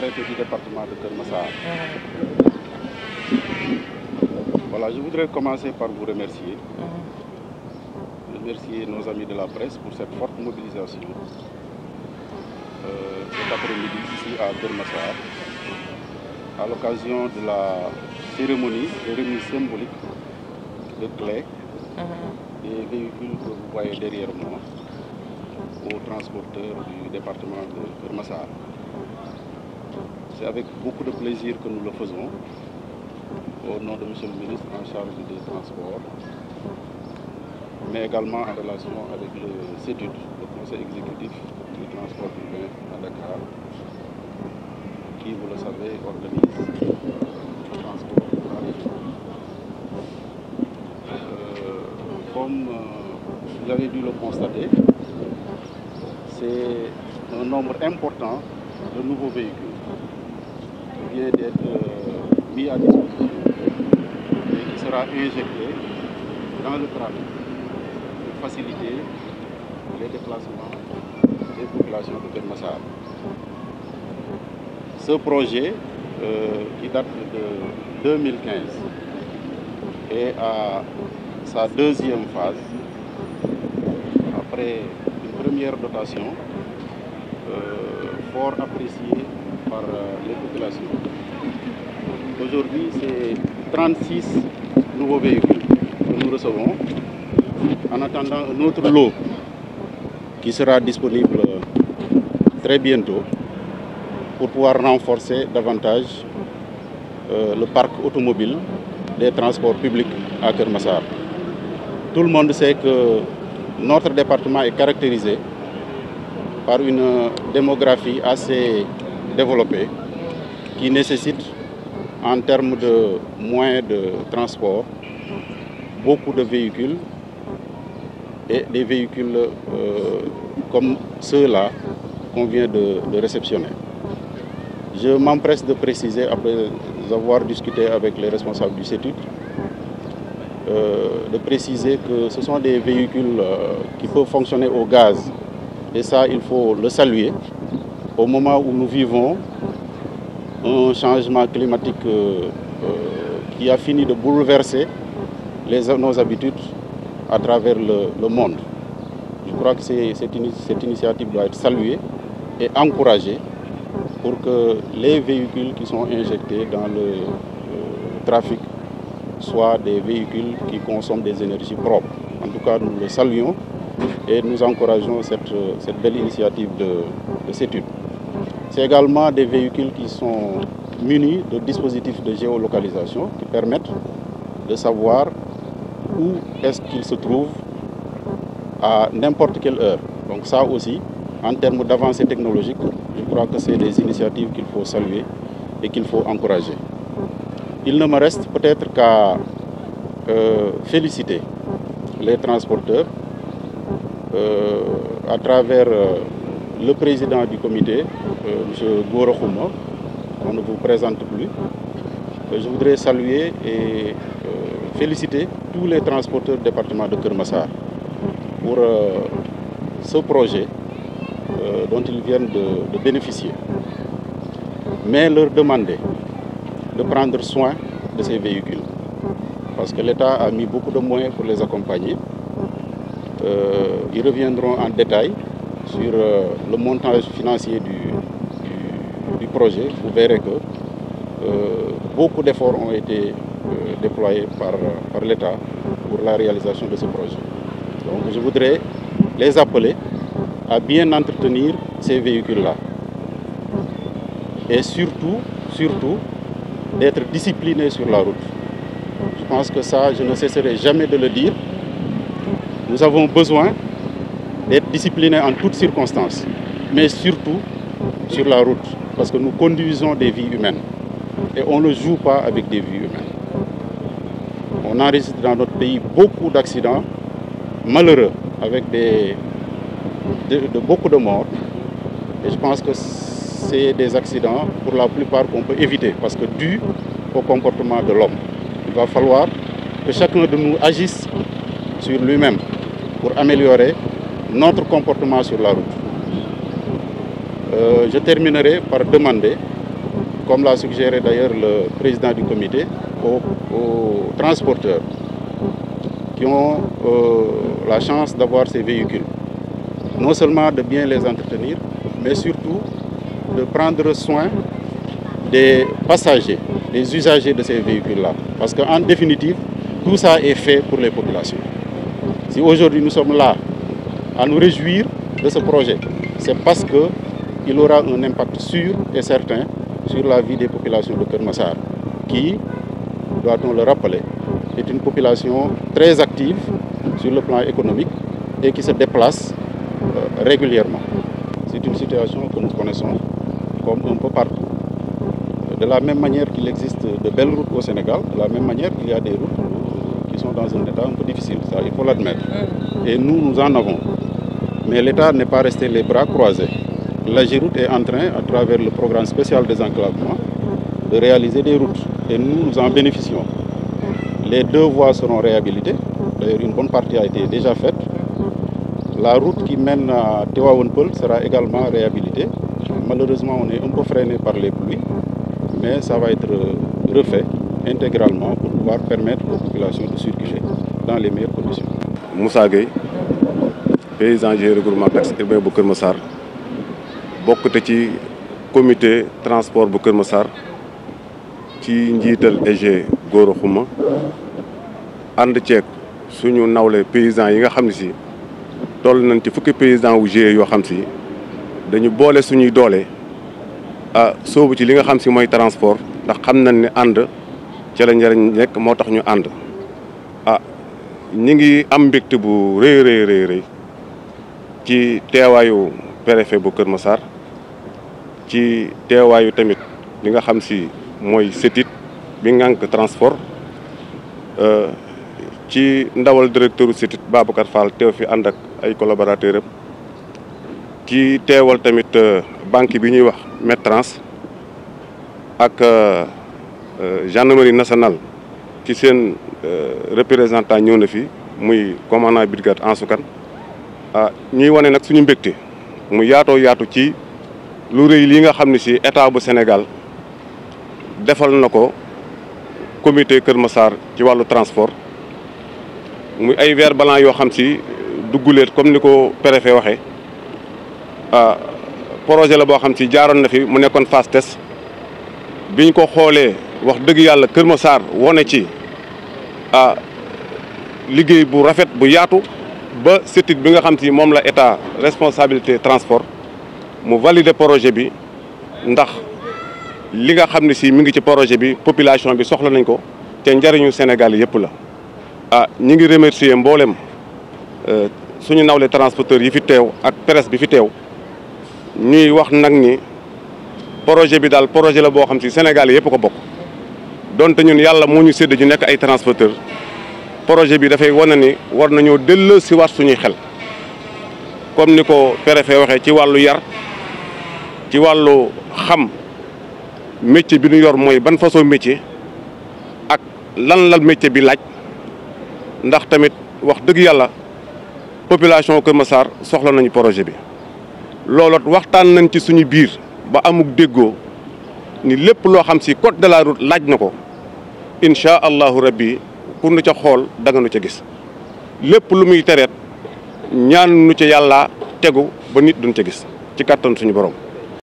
préfet du département de Keur Massar. Voilà, je voudrais commencer par vous remercier. Remercier nos amis de la presse pour cette forte mobilisation cet après-midi ici à Keur Massar, à l'occasion de la cérémonie de remise symbolique de clés des véhicules que vous voyez derrière moi aux transporteurs du département de Keur Massar. C'est avec beaucoup de plaisir que nous le faisons, au nom de M. le ministre en charge des transports, mais également en relation avec le CETUD, le Conseil exécutif du transport urbain à Dakar, qui, vous le savez, organise le transport dans la région. Comme vous avez dû le constater, c'est un nombre important de nouveaux véhicules qui vient d'être mis à disposition et qui sera injecté dans le trafic pour faciliter les déplacements des populations de Keur Massar. Ce projet, qui date de 2015, est à sa deuxième phase, après une première dotation fort appréciée par les populations. Aujourd'hui, c'est 36 nouveaux véhicules que nous recevons, en attendant un autre lot qui sera disponible très bientôt pour pouvoir renforcer davantage le parc automobile des transports publics à Keur Massar. Tout le monde sait que notre département est caractérisé par une démographie assez développée qui nécessite, en termes de moyens de transport, beaucoup de véhicules et des véhicules comme ceux-là qu'on vient de réceptionner. Je m'empresse de préciser, après avoir discuté avec les responsables du CETUD, de préciser que ce sont des véhicules qui peuvent fonctionner au gaz. Et ça, il faut le saluer. Au moment où nous vivons un changement climatique qui a fini de bouleverser nos habitudes à travers le monde. Je crois que cette initiative doit être saluée et encouragée pour que les véhicules qui sont injectés dans le trafic soient des véhicules qui consomment des énergies propres. En tout cas, nous le saluons et nous encourageons cette belle initiative de CETUD. C'est également des véhicules qui sont munis de dispositifs de géolocalisation qui permettent de savoir où est-ce qu'ils se trouvent à n'importe quelle heure. Donc ça aussi, en termes d'avancée technologique, je crois que c'est des initiatives qu'il faut saluer et qu'il faut encourager. Il ne me reste peut-être qu'à féliciter les transporteurs à travers le président du comité, M. Gora Khouma, on ne vous présente plus. Je voudrais saluer et féliciter tous les transporteurs du département de Keur Massar pour ce projet dont ils viennent de bénéficier. Mais leur demander de prendre soin de ces véhicules, parce que l'État a mis beaucoup de moyens pour les accompagner. Ils reviendront en détail sur le montage financier du projet. Vous verrez que beaucoup d'efforts ont été déployés par l'État pour la réalisation de ce projet. Donc je voudrais les appeler à bien entretenir ces véhicules-là. Et surtout, d'être disciplinés sur la route. Je pense que ça, je ne cesserai jamais de le dire. Nous avons besoin d'être disciplinés en toutes circonstances, mais surtout sur la route, parce que nous conduisons des vies humaines et on ne joue pas avec des vies humaines. On enregistre dans notre pays beaucoup d'accidents malheureux avec beaucoup de morts, et je pense que c'est des accidents pour la plupart qu'on peut éviter parce que dû au comportement de l'homme. Il va falloir que chacun de nous agisse sur lui-même pour améliorer notre comportement sur la route. Je terminerai par demander comme l'a suggéré d'ailleurs le président du comité, aux transporteurs qui ont la chance d'avoir ces véhicules. Non seulement de bien les entretenir, mais surtout de prendre soin des passagers, des usagers de ces véhicules-là. Parce qu'en définitive, tout ça est fait pour les populations. Si aujourd'hui nous sommes là à nous réjouir de ce projet, c'est parce qu'il aura un impact sûr et certain sur la vie des populations de Keur Massar, qui, doit-on le rappeler, est une population très active sur le plan économique et qui se déplace régulièrement. C'est une situation que nous connaissons comme un peu partout. De la même manière qu'il existe de belles routes au Sénégal, de la même manière qu'il y a des routes qui sont dans un état un peu difficile, ça il faut l'admettre. Et nous en avons. Mais l'État n'est pas resté les bras croisés. L'AGEROUTE est en train, à travers le programme spécial désenclavement, de réaliser des routes. Et nous en bénéficions. Les 2 voies seront réhabilitées. D'ailleurs, une bonne partie a été déjà faite. La route qui mène à Tivaouane Peulh sera également réhabilitée. Malheureusement, on est un peu freiné par les pluies, mais ça va être refait intégralement pour pouvoir permettre aux populations de circuler dans les meilleures conditions. Moussa Gueye, paysan du regroupement taxe urbain bu Keur Massar, bokk ci comité transport bu Keur Massar ci njiital EG Gora Khouma ànd ceeg suñu nawle paysans yi nga xam ne si toll nañ ci fukki paysans wu GIE yoo xam si dañu boole suñuy doole soobu ci li nga xam si mooy transport ndax xam nañ ne ànd ca la njëriñ nekk moo tax ñu ànd ñi ngi am mbégte bu rëy ci teewaayu préfet bu Keur Massar ci teewaayu tamit li nga xam si mooy CETID bi ngànk transport ci ndawal directeur CETID Babacar Fall teew fi ànd ak ay collaborateurs am ci teewal tamit banque bi ñuy wax Medtrans ak gendarmerie nationale ci seen représentant ñëw na fi muy commandant brigade Ansoukan ñuy wane nag suñu mbégte mu yaatoo yaatu ci lu rëy lii nga xam ne si état bu Sénégal defal na ko comité Keur Massar ci wàllu transport muy ay vert blanc yoo xam si dugguleet comme ni ko préfet waxee projet la boo xam si jaaroon na fi mu nekkoon phase test biñ ko xoolee wax dëgg yàlla Keur Massar wone ci liggéey bu rafet bu yaatu ba CETID bi nga xam si moom la état responsabilité transport mu valider projet bi ndax li nga xam ne si mi ngi ci projet bi population bi soxla nañ ko te njariñu Sénégal yëpp la ñi ngi remercier mboolem suñu nawle transporteurs yi fi teew ak presse bi fi teew ñuy wax nag ni projet bi daal projet la boo xam si Sénégal yëpp ko bokk donte ñun yàlla moo ñu sédd ñu nekk ay transporteurs projet bi dafay wane ni war nañoo delloo si waat suñuy xel comme ni ko préfet waxee ci wàllu yar ci wàllu xam métier bi ñu yor mooy ban façon métier ak lan la métier bi laaj ndax tamit wax dëgg yàlla population Keur Massar soxla nañu projet bi looloo waxtaan nañ ci suñu biir ba amuk déggoo ni lépp loo xam si code de la route laaj na ko incha allahu rabbi pour nu ca xool danga nu ca gis lépp lu muy tereet ñaan nu ca yàlla tegu ba nit duñ ca gis ci kàttan suñu borom